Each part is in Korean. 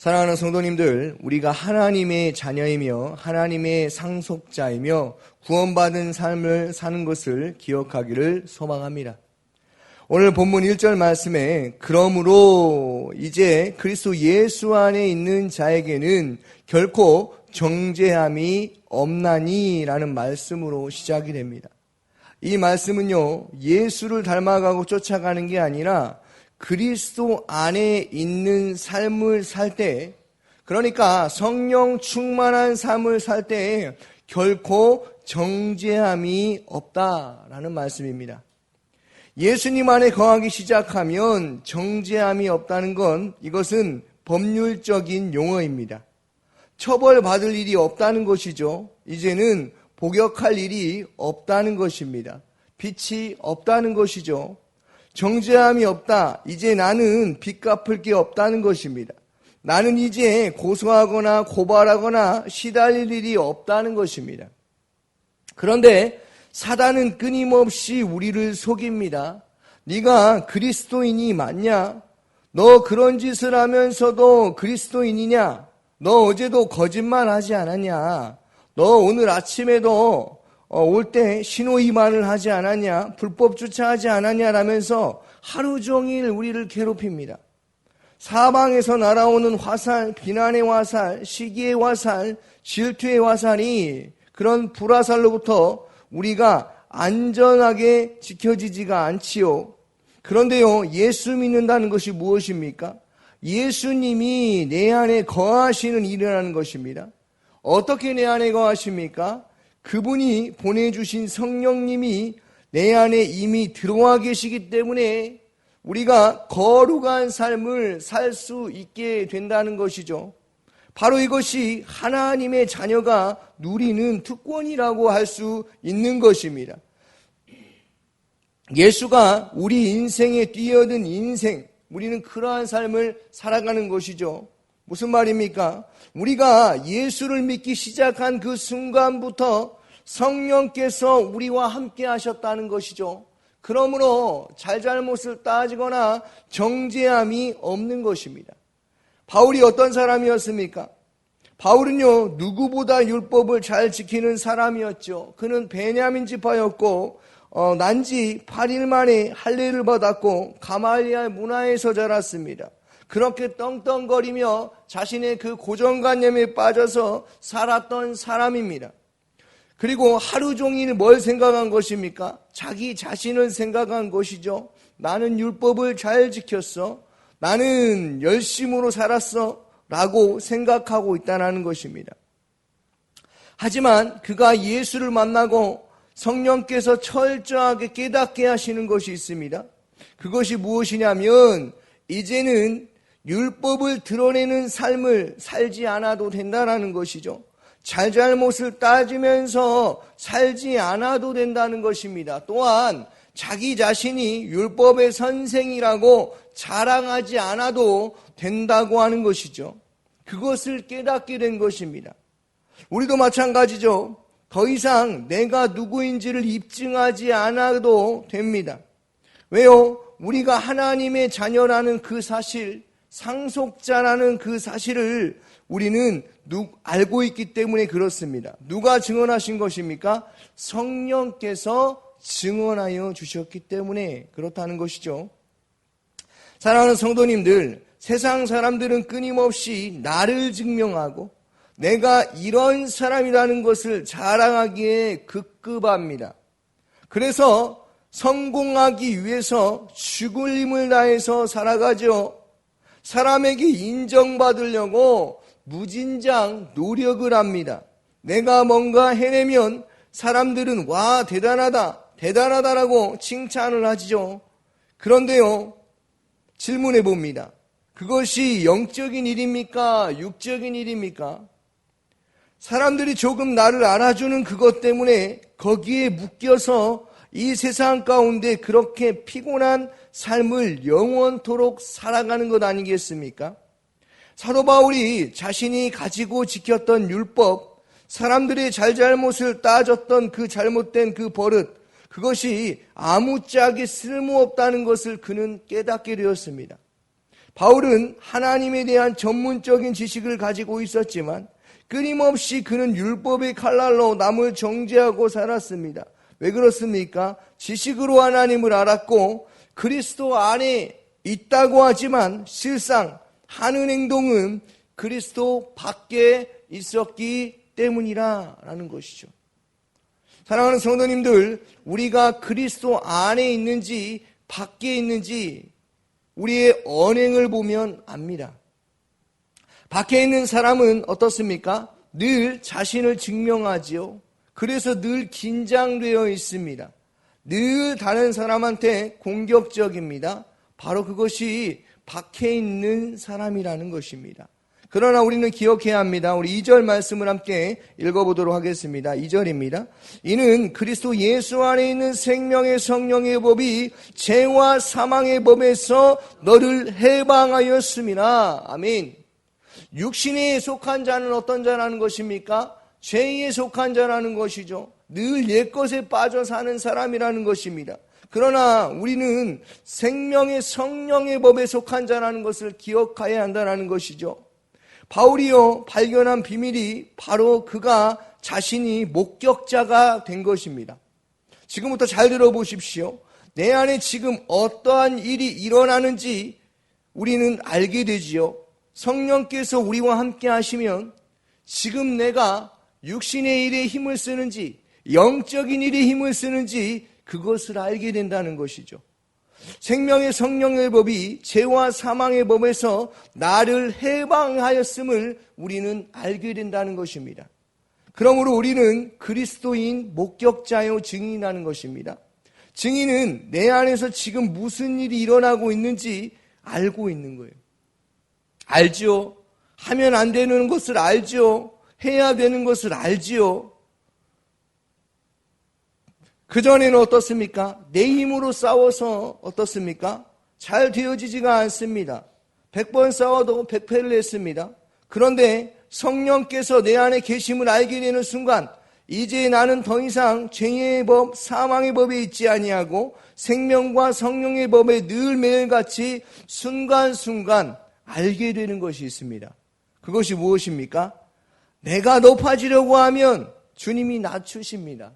사랑하는 성도님들, 우리가 하나님의 자녀이며 하나님의 상속자이며 구원받은 삶을 사는 것을 기억하기를 소망합니다. 오늘 본문 1절 말씀에 그러므로 이제 그리스도 예수 안에 있는 자에게는 결코 정죄함이 없나니 라는 말씀으로 시작이 됩니다. 이 말씀은요, 예수를 닮아가고 쫓아가는 게 아니라 그리스도 안에 있는 삶을 살 때, 그러니까 성령 충만한 삶을 살 때 결코 정죄함이 없다라는 말씀입니다. 예수님 안에 거하기 시작하면 정죄함이 없다는 건 이것은 법률적인 용어입니다. 처벌받을 일이 없다는 것이죠. 이제는 복역할 일이 없다는 것입니다. 빚이 없다는 것이죠. 정죄함이 없다. 이제 나는 빚 갚을 게 없다는 것입니다. 나는 이제 고소하거나 고발하거나 시달릴 일이 없다는 것입니다. 그런데 사단은 끊임없이 우리를 속입니다. 네가 그리스도인이 맞냐? 너 그런 짓을 하면서도 그리스도인이냐? 너 어제도 거짓말하지 않았냐? 너 오늘 아침에도 올 때 신호위반을 하지 않았냐? 불법 주차하지 않았냐라면서 하루 종일 우리를 괴롭힙니다. 사방에서 날아오는 화살, 비난의 화살, 시기의 화살, 질투의 화살이 그런 불화살로부터 우리가 안전하게 지켜지지가 않지요. 그런데요, 예수 믿는다는 것이 무엇입니까? 예수님이 내 안에 거하시는 일이라는 것입니다. 어떻게 내 안에 거하십니까? 그분이 보내주신 성령님이 내 안에 이미 들어와 계시기 때문에 우리가 거룩한 삶을 살 수 있게 된다는 것이죠. 바로 이것이 하나님의 자녀가 누리는 특권이라고 할 수 있는 것입니다. 예수가 우리 인생에 뛰어든 인생, 우리는 그러한 삶을 살아가는 것이죠. 무슨 말입니까? 우리가 예수를 믿기 시작한 그 순간부터 성령께서 우리와 함께 하셨다는 것이죠. 그러므로 잘잘못을 따지거나 정죄함이 없는 것입니다. 바울이 어떤 사람이었습니까? 바울은요, 누구보다 율법을 잘 지키는 사람이었죠. 그는 베냐민 지파였고 난지 8일 만에 할례를 받았고 가말리엘 문화에서 자랐습니다. 그렇게 떵떵거리며 자신의 그 고정관념에 빠져서 살았던 사람입니다. 그리고 하루 종일 뭘 생각한 것입니까? 자기 자신을 생각한 것이죠. 나는 율법을 잘 지켰어. 나는 열심으로 살았어. 라고 생각하고 있다는 것입니다. 하지만 그가 예수를 만나고 성령께서 철저하게 깨닫게 하시는 것이 있습니다. 그것이 무엇이냐면 이제는 율법을 드러내는 삶을 살지 않아도 된다는 것이죠. 잘잘못을 따지면서 살지 않아도 된다는 것입니다. 또한 자기 자신이 율법의 선생이라고 자랑하지 않아도 된다고 하는 것이죠. 그것을 깨닫게 된 것입니다. 우리도 마찬가지죠. 더 이상 내가 누구인지를 입증하지 않아도 됩니다. 왜요? 우리가 하나님의 자녀라는 그 사실, 상속자라는 그 사실을 우리는 알고 있기 때문에 그렇습니다. 누가 증언하신 것입니까? 성령께서 증언하여 주셨기 때문에 그렇다는 것이죠. 사랑하는 성도님들, 세상 사람들은 끊임없이 나를 증명하고 내가 이런 사람이라는 것을 자랑하기에 급급합니다. 그래서 성공하기 위해서 죽을 힘을 다해서 살아가죠. 사람에게 인정받으려고 무진장 노력을 합니다. 내가 뭔가 해내면 사람들은 와 대단하다, 대단하다라고 칭찬을 하죠. 그런데요, 질문해 봅니다. 그것이 영적인 일입니까? 육적인 일입니까? 사람들이 조금 나를 알아주는 그것 때문에 거기에 묶여서 이 세상 가운데 그렇게 피곤한 삶을 영원토록 살아가는 것 아니겠습니까? 사도 바울이 자신이 가지고 지켰던 율법, 사람들의 잘잘못을 따졌던 그 잘못된 그 버릇, 그것이 아무짝에 쓸모없다는 것을 그는 깨닫게 되었습니다. 바울은 하나님에 대한 전문적인 지식을 가지고 있었지만 끊임없이 그는 율법의 칼날로 남을 정죄하고 살았습니다. 왜 그렇습니까? 지식으로 하나님을 알았고 그리스도 안에 있다고 하지만 실상 하는 행동은 그리스도 밖에 있었기 때문이라는 것이죠. 사랑하는 성도님들, 우리가 그리스도 안에 있는지 밖에 있는지 우리의 언행을 보면 압니다. 밖에 있는 사람은 어떻습니까? 늘 자신을 증명하지요. 그래서 늘 긴장되어 있습니다. 늘 다른 사람한테 공격적입니다. 바로 그것이 밖에 있는 사람이라는 것입니다. 그러나 우리는 기억해야 합니다. 우리 2절 말씀을 함께 읽어보도록 하겠습니다. 2절입니다. 이는 그리스도 예수 안에 있는 생명의 성령의 법이 죄와 사망의 법에서 너를 해방하였음이라. 아멘. 육신에 속한 자는 어떤 자라는 것입니까? 죄에 속한 자라는 것이죠. 늘 옛것에 빠져 사는 사람이라는 것입니다. 그러나 우리는 생명의 성령의 법에 속한 자라는 것을 기억해야 한다는 것이죠. 바울이요 발견한 비밀이 바로 그가 자신이 목격자가 된 것입니다. 지금부터 잘 들어보십시오. 내 안에 지금 어떠한 일이 일어나는지 우리는 알게 되지요. 성령께서 우리와 함께 하시면 지금 내가 육신의 일에 힘을 쓰는지 영적인 일에 힘을 쓰는지 그것을 알게 된다는 것이죠. 생명의 성령의 법이 죄와 사망의 법에서 나를 해방하였음을 우리는 알게 된다는 것입니다. 그러므로 우리는 그리스도인 목격자요 증인이라는 것입니다. 증인은 내 안에서 지금 무슨 일이 일어나고 있는지 알고 있는 거예요. 알죠. 하면 안 되는 것을 알죠. 해야 되는 것을 알지요. 그전에는 어떻습니까? 내 힘으로 싸워서 어떻습니까? 잘 되어지지가 않습니다. 100번 싸워도 100패를 했습니다. 그런데 성령께서 내 안에 계심을 알게 되는 순간 이제 나는 더 이상 죄의 법, 사망의 법에 있지 아니하고 생명과 성령의 법에 늘 매일같이 순간순간 알게 되는 것이 있습니다. 그것이 무엇입니까? 내가 높아지려고 하면 주님이 낮추십니다.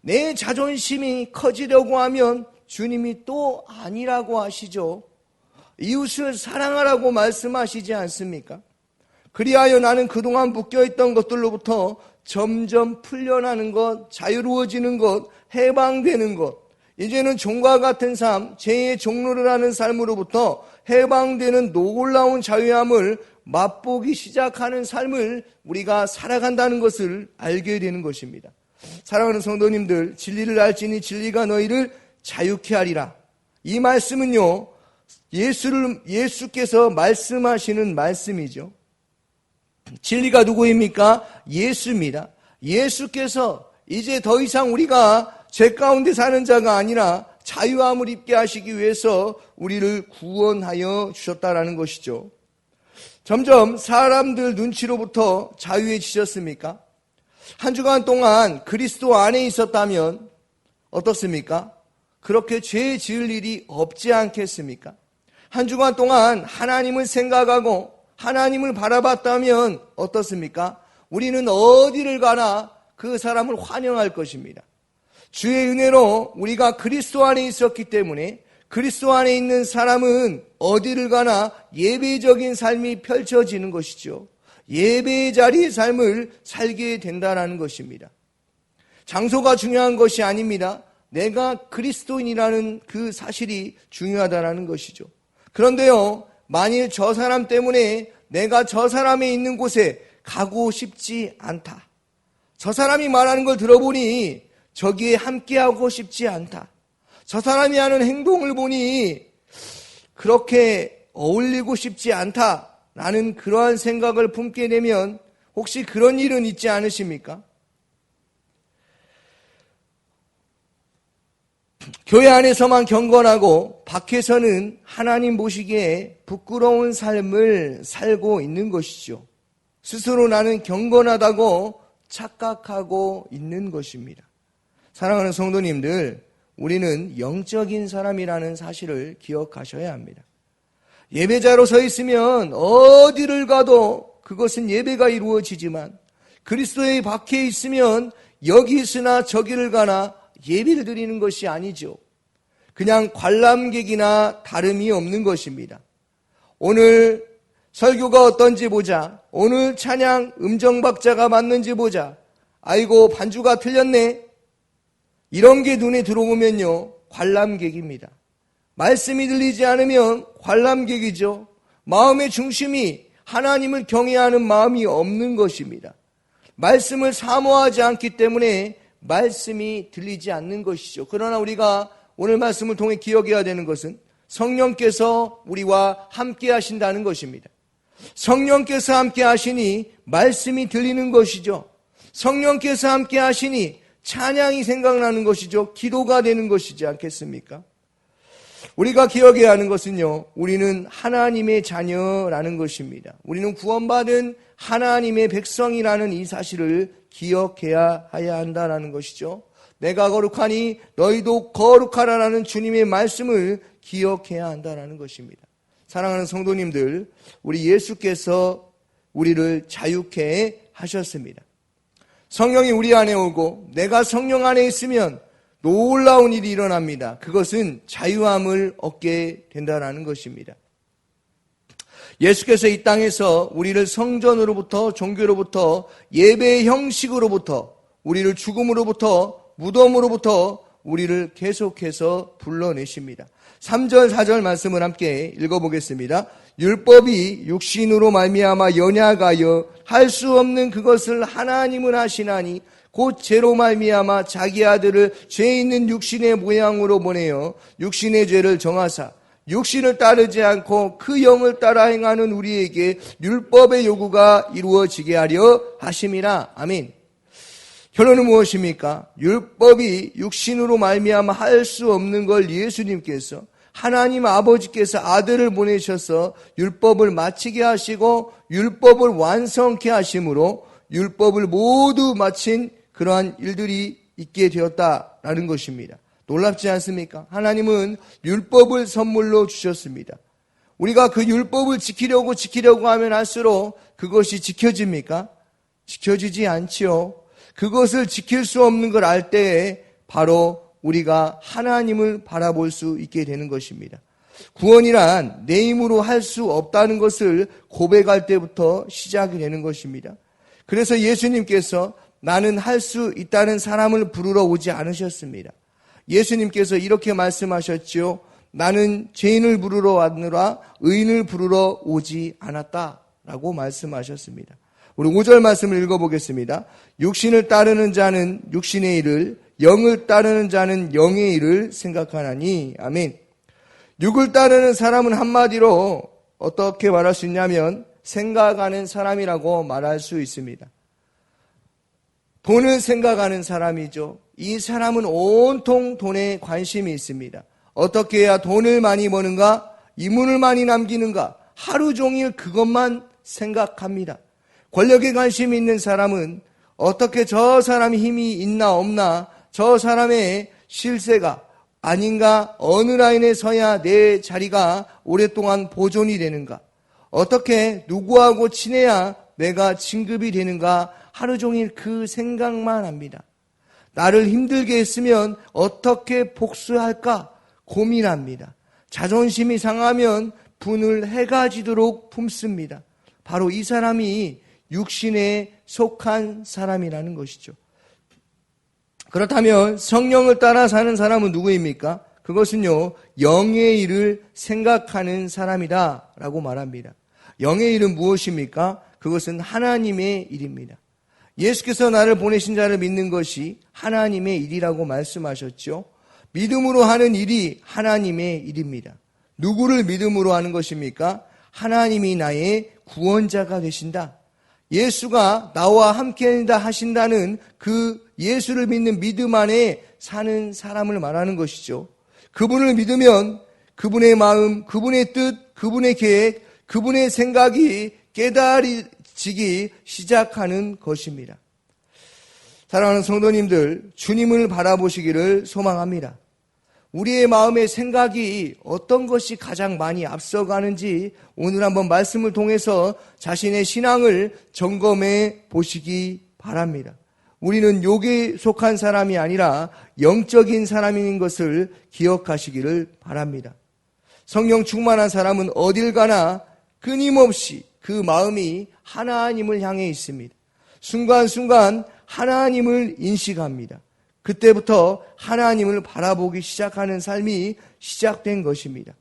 내 자존심이 커지려고 하면 주님이 또 아니라고 하시죠. 이웃을 사랑하라고 말씀하시지 않습니까? 그리하여 나는 그동안 묶여있던 것들로부터 점점 풀려나는 것, 자유로워지는 것, 해방되는 것, 이제는 종과 같은 삶, 죄의 종로를 하는 삶으로부터 해방되는 놀라운 자유함을 맛보기 시작하는 삶을 우리가 살아간다는 것을 알게 되는 것입니다. 사랑하는 성도님들, 진리를 알지니 진리가 너희를 자유케 하리라. 이 말씀은요, 예수께서 말씀하시는 말씀이죠. 진리가 누구입니까? 예수입니다. 예수께서 이제 더 이상 우리가 죄 가운데 사는 자가 아니라 자유함을 입게 하시기 위해서 우리를 구원하여 주셨다라는 것이죠. 점점 사람들 눈치로부터 자유해지셨습니까? 한 주간 동안 그리스도 안에 있었다면 어떻습니까? 그렇게 죄 지을 일이 없지 않겠습니까? 한 주간 동안 하나님을 생각하고 하나님을 바라봤다면 어떻습니까? 우리는 어디를 가나 그 사람을 환영할 것입니다. 주의 은혜로 우리가 그리스도 안에 있었기 때문에 그리스도 안에 있는 사람은 어디를 가나 예배적인 삶이 펼쳐지는 것이죠. 예배의 자리의 삶을 살게 된다는 것입니다. 장소가 중요한 것이 아닙니다. 내가 그리스도인이라는 그 사실이 중요하다는 것이죠. 그런데요, 만일 저 사람 때문에 내가 저 사람이 있는 곳에 가고 싶지 않다. 저 사람이 말하는 걸 들어보니 저기에 함께하고 싶지 않다. 저 사람이 하는 행동을 보니 그렇게 어울리고 싶지 않다. 라는 그러한 생각을 품게 되면 혹시 그런 일은 있지 않으십니까? 교회 안에서만 경건하고 밖에서는 하나님 보시기에 부끄러운 삶을 살고 있는 것이죠. 스스로 나는 경건하다고 착각하고 있는 것입니다. 사랑하는 성도님들, 우리는 영적인 사람이라는 사실을 기억하셔야 합니다. 예배자로 서 있으면 어디를 가도 그것은 예배가 이루어지지만 그리스도의 밖에 있으면 여기 있으나 저기를 가나 예배를 드리는 것이 아니죠. 그냥 관람객이나 다름이 없는 것입니다. 오늘 설교가 어떤지 보자. 오늘 찬양 음정박자가 맞는지 보자. 아이고 반주가 틀렸네. 이런 게 눈에 들어오면요, 관람객입니다. 말씀이 들리지 않으면 관람객이죠. 마음의 중심이 하나님을 경외하는 마음이 없는 것입니다. 말씀을 사모하지 않기 때문에 말씀이 들리지 않는 것이죠. 그러나 우리가 오늘 말씀을 통해 기억해야 되는 것은 성령께서 우리와 함께 하신다는 것입니다. 성령께서 함께 하시니 말씀이 들리는 것이죠. 성령께서 함께 하시니 찬양이 생각나는 것이죠. 기도가 되는 것이지 않겠습니까? 우리가 기억해야 하는 것은요, 우리는 하나님의 자녀라는 것입니다. 우리는 구원받은 하나님의 백성이라는 이 사실을 기억해야 한다는 것이죠. 내가 거룩하니 너희도 거룩하라라는 주님의 말씀을 기억해야 한다는 것입니다. 사랑하는 성도님들, 우리 예수께서 우리를 자유케 하셨습니다. 성령이 우리 안에 오고 내가 성령 안에 있으면 놀라운 일이 일어납니다. 그것은 자유함을 얻게 된다는 것입니다. 예수께서 이 땅에서 우리를 성전으로부터, 종교로부터, 예배의 형식으로부터, 우리를 죽음으로부터, 무덤으로부터 우리를 계속해서 불러내십니다. 3절 4절 말씀을 함께 읽어보겠습니다. 율법이 육신으로 말미암아 연약하여 할 수 없는 그것을 하나님은 하시나니 곧 죄로 말미암아 자기 아들을 죄 있는 육신의 모양으로 보내어 육신의 죄를 정하사 육신을 따르지 않고 그 영을 따라 행하는 우리에게 율법의 요구가 이루어지게 하려 하심이라. 아멘. 결론은 무엇입니까? 율법이 육신으로 말미암아 할 수 없는 걸 예수님께서, 하나님 아버지께서 아들을 보내셔서 율법을 마치게 하시고 율법을 완성케 하심으로 율법을 모두 마친 그러한 일들이 있게 되었다라는 것입니다. 놀랍지 않습니까? 하나님은 율법을 선물로 주셨습니다. 우리가 그 율법을 지키려고 하면 할수록 그것이 지켜집니까? 지켜지지 않지요. 그것을 지킬 수 없는 걸 알 때에 바로 우리가 하나님을 바라볼 수 있게 되는 것입니다. 구원이란 내 힘으로 할 수 없다는 것을 고백할 때부터 시작이 되는 것입니다. 그래서 예수님께서 나는 할 수 있다는 사람을 부르러 오지 않으셨습니다. 예수님께서 이렇게 말씀하셨지요. 나는 죄인을 부르러 왔느라 의인을 부르러 오지 않았다라고 말씀하셨습니다. 우리 5절 말씀을 읽어보겠습니다. 육신을 따르는 자는 육신의 일을, 영을 따르는 자는 영의 일을 생각하나니. 아멘. 육을 따르는 사람은 한마디로 어떻게 말할 수 있냐면 생각하는 사람이라고 말할 수 있습니다. 돈을 생각하는 사람이죠. 이 사람은 온통 돈에 관심이 있습니다. 어떻게 해야 돈을 많이 버는가? 이문을 많이 남기는가? 하루 종일 그것만 생각합니다. 권력에 관심이 있는 사람은 어떻게 저 사람이 힘이 있나 없나, 저 사람의 실세가 아닌가, 어느 라인에 서야 내 자리가 오랫동안 보존이 되는가, 어떻게 누구하고 친해야 내가 진급이 되는가, 하루 종일 그 생각만 합니다. 나를 힘들게 했으면 어떻게 복수할까 고민합니다. 자존심이 상하면 분을 해가지도록 품습니다. 바로 이 사람이 육신에 속한 사람이라는 것이죠. 그렇다면 성령을 따라 사는 사람은 누구입니까? 그것은요, 영의 일을 생각하는 사람이다 라고 말합니다. 영의 일은 무엇입니까? 그것은 하나님의 일입니다. 예수께서 나를 보내신 자를 믿는 것이 하나님의 일이라고 말씀하셨죠. 믿음으로 하는 일이 하나님의 일입니다. 누구를 믿음으로 하는 것입니까? 하나님이 나의 구원자가 되신다. 예수가 나와 함께 하신다는 그 예수를 믿는 믿음 안에 사는 사람을 말하는 것이죠. 그분을 믿으면 그분의 마음, 그분의 뜻, 그분의 계획, 그분의 생각이 깨달아지기 시작하는 것입니다. 사랑하는 성도님들, 주님을 바라보시기를 소망합니다. 우리의 마음의 생각이 어떤 것이 가장 많이 앞서가는지 오늘 한번 말씀을 통해서 자신의 신앙을 점검해 보시기 바랍니다. 우리는 욕에 속한 사람이 아니라 영적인 사람인 것을 기억하시기를 바랍니다. 성령 충만한 사람은 어딜 가나 끊임없이 그 마음이 하나님을 향해 있습니다. 순간순간 하나님을 인식합니다. 그때부터 하나님을 바라보기 시작하는 삶이 시작된 것입니다.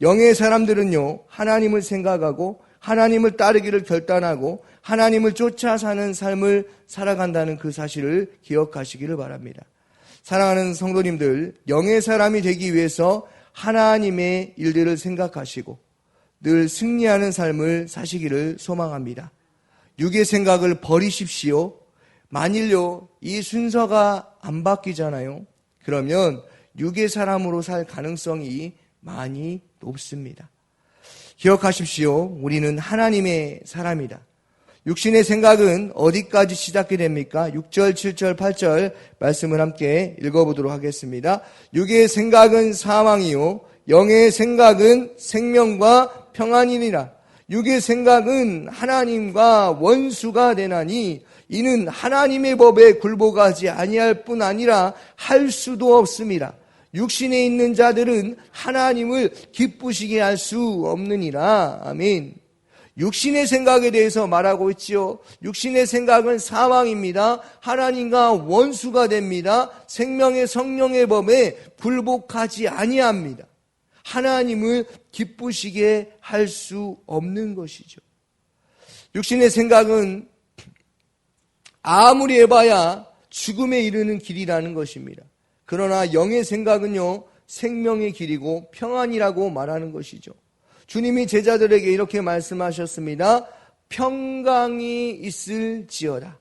영의 사람들은요, 하나님을 생각하고 하나님을 따르기를 결단하고 하나님을 쫓아 사는 삶을 살아간다는 그 사실을 기억하시기를 바랍니다. 사랑하는 성도님들, 영의 사람이 되기 위해서 하나님의 일들을 생각하시고 늘 승리하는 삶을 사시기를 소망합니다. 육의 생각을 버리십시오. 만일요, 이 순서가 안 바뀌잖아요. 그러면 육의 사람으로 살 가능성이 많이 높습니다. 기억하십시오. 우리는 하나님의 사람이다. 육신의 생각은 어디까지 시작이 됩니까? 6절, 7절, 8절 말씀을 함께 읽어보도록 하겠습니다. 육의 생각은 사망이요 영의 생각은 생명과 평안이니라. 육의 생각은 하나님과 원수가 되나니 이는 하나님의 법에 굴복하지 아니할 뿐 아니라 할 수도 없습니다. 육신에 있는 자들은 하나님을 기쁘시게 할 수 없느니라. 아멘. 육신의 생각에 대해서 말하고 있지요. 육신의 생각은 사망입니다. 하나님과 원수가 됩니다. 생명의 성령의 법에 굴복하지 아니합니다. 하나님을 기쁘시게 할 수 없는 것이죠. 육신의 생각은 아무리 해봐야 죽음에 이르는 길이라는 것입니다. 그러나 영의 생각은요, 생명의 길이고 평안이라고 말하는 것이죠. 주님이 제자들에게 이렇게 말씀하셨습니다. 평강이 있을지어다.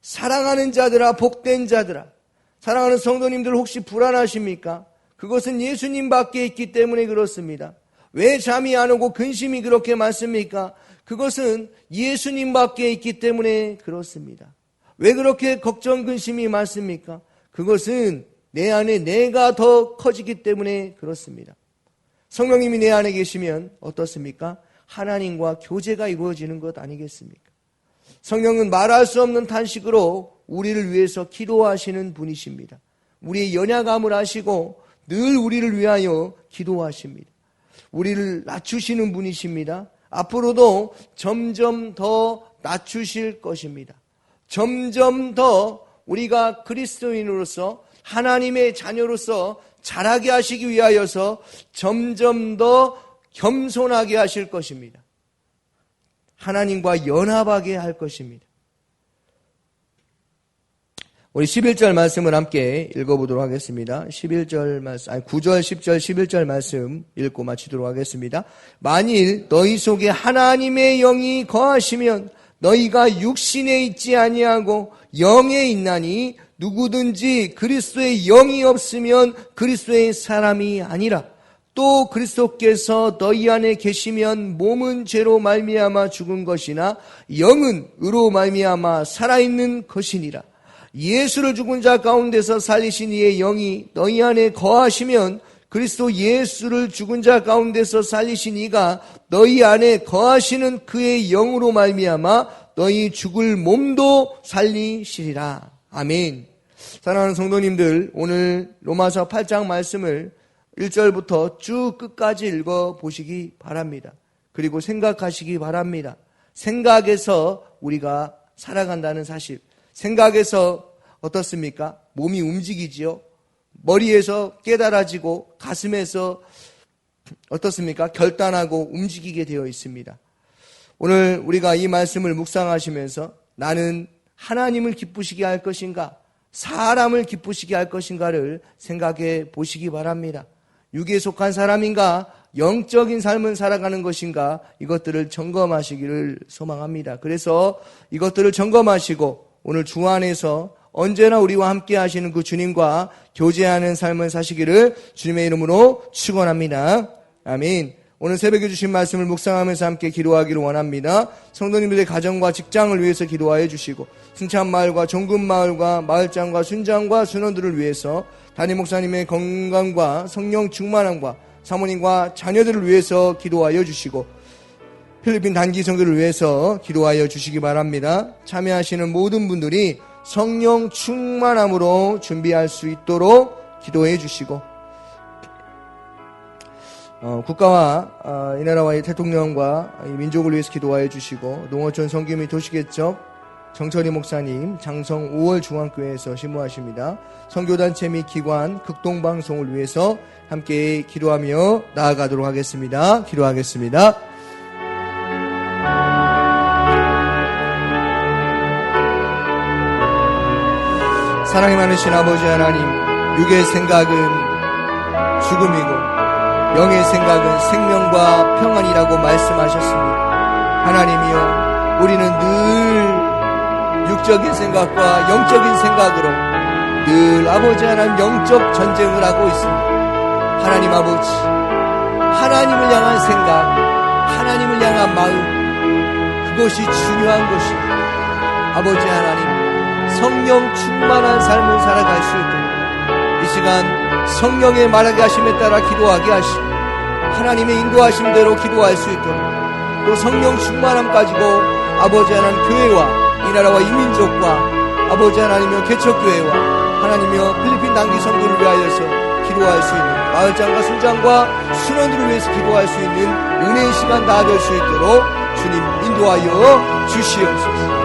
사랑하는 자들아, 복된 자들아. 사랑하는 성도님들 혹시 불안하십니까? 그것은 예수님 밖에 있기 때문에 그렇습니다. 왜 잠이 안 오고 근심이 그렇게 많습니까? 그것은 예수님 밖에 있기 때문에 그렇습니다. 왜 그렇게 걱정 근심이 많습니까? 그것은 내 안에 내가 더 커지기 때문에 그렇습니다. 성령님이 내 안에 계시면 어떻습니까? 하나님과 교제가 이루어지는 것 아니겠습니까? 성령은 말할 수 없는 탄식으로 우리를 위해서 기도하시는 분이십니다. 우리의 연약함을 아시고 늘 우리를 위하여 기도하십니다. 우리를 낮추시는 분이십니다. 앞으로도 점점 더 낮추실 것입니다. 점점 더 우리가 그리스도인으로서 하나님의 자녀로서 자라게 하시기 위하여서 점점 더 겸손하게 하실 것입니다. 하나님과 연합하게 할 것입니다. 우리 11절 말씀을 함께 읽어보도록 하겠습니다. 9절, 10절, 11절 말씀 읽고 마치도록 하겠습니다. 만일 너희 속에 하나님의 영이 거하시면 너희가 육신에 있지 아니하고 영에 있나니 누구든지 그리스도의 영이 없으면 그리스도의 사람이 아니라 또 그리스도께서 너희 안에 계시면 몸은 죄로 말미암아 죽은 것이나 영은 의로 말미암아 살아있는 것이니라. 예수를 죽은 자 가운데서 살리신 이의 영이 너희 안에 거하시면 그리스도 예수를 죽은 자 가운데서 살리신 이가 너희 안에 거하시는 그의 영으로 말미암아 너희 죽을 몸도 살리시리라. 아멘. 사랑하는 성도님들, 오늘 로마서 8장 말씀을 1절부터 쭉 끝까지 읽어보시기 바랍니다. 그리고 생각하시기 바랍니다. 생각에서 우리가 살아간다는 사실. 생각에서 어떻습니까? 몸이 움직이지요. 머리에서 깨달아지고 가슴에서 어떻습니까? 결단하고 움직이게 되어 있습니다. 오늘 우리가 이 말씀을 묵상하시면서 나는 하나님을 기쁘시게 할 것인가? 사람을 기쁘시게 할 것인가를 생각해 보시기 바랍니다. 육에 속한 사람인가? 영적인 삶을 살아가는 것인가? 이것들을 점검하시기를 소망합니다. 그래서 이것들을 점검하시고 오늘 주 안에서 언제나 우리와 함께 하시는 그 주님과 교제하는 삶을 사시기를 주님의 이름으로 축원합니다. 아멘. 오늘 새벽에 주신 말씀을 묵상하면서 함께 기도하기를 원합니다. 성도님들의 가정과 직장을 위해서 기도하여 주시고 승찬마을과 종근마을과 마을장과 순장과 순원들을 위해서 담임 목사님의 건강과 성령 충만함과 사모님과 자녀들을 위해서 기도하여 주시고 필리핀 단기 선교를 위해서 기도하여 주시기 바랍니다. 참여하시는 모든 분들이 성령 충만함으로 준비할 수 있도록 기도해 주시고 국가와 이 나라와의 대통령과 이 민족을 위해서 기도하여 주시고 농어촌 선교 및 도시개척 정철희 목사님 장성 5월 중앙교회에서 신무하십니다. 선교단체 및 기관 극동방송을 위해서 함께 기도하며 나아가도록 하겠습니다. 기도하겠습니다. 사랑이 많으신 아버지 하나님, 육의 생각은 죽음이고 영의 생각은 생명과 평안이라고 말씀하셨습니다. 하나님이여, 우리는 늘 육적인 생각과 영적인 생각으로 늘 아버지 하나님 영적 전쟁을 하고 있습니다. 하나님 아버지, 하나님을 향한 생각, 하나님을 향한 마음, 그것이 중요한 것입니다. 아버지 하나님, 성령 충만한 삶을 살아갈 수 있도록 이 시간 성령의 말하게 하심에 따라 기도하게 하시고 하나님의 인도하심대로 기도할 수 있도록 또 성령 충만함 가지고 아버지 하나님 교회와 이 나라와 이 민족과 아버지 하나님이여 개척교회와 하나님이여 필리핀 단기 선교를 위하여서 기도할 수 있는 마을장과 순장과 순원들을 위해서 기도할 수 있는 은혜의 시간 다 될 수 있도록 주님 인도하여 주시옵소서.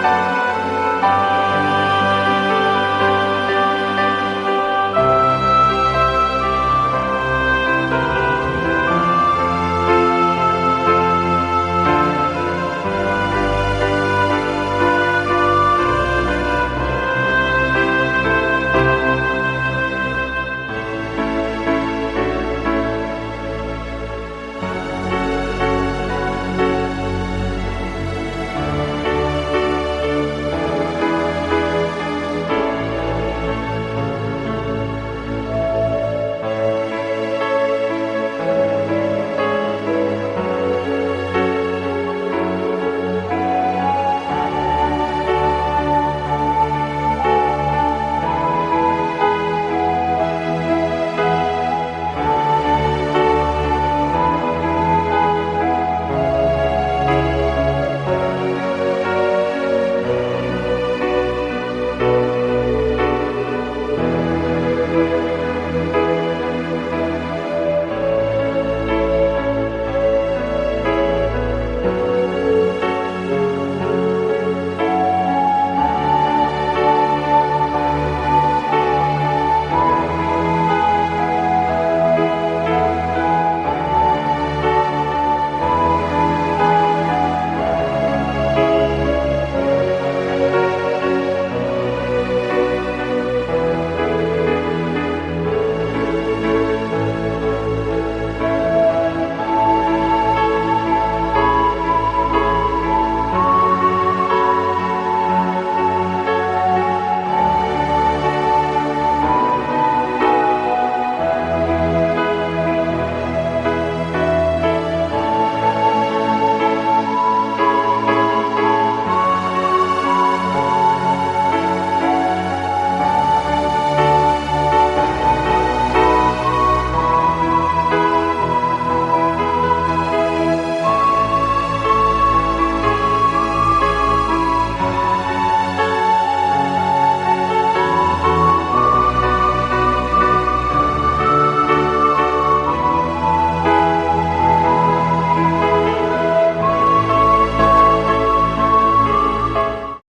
아멘.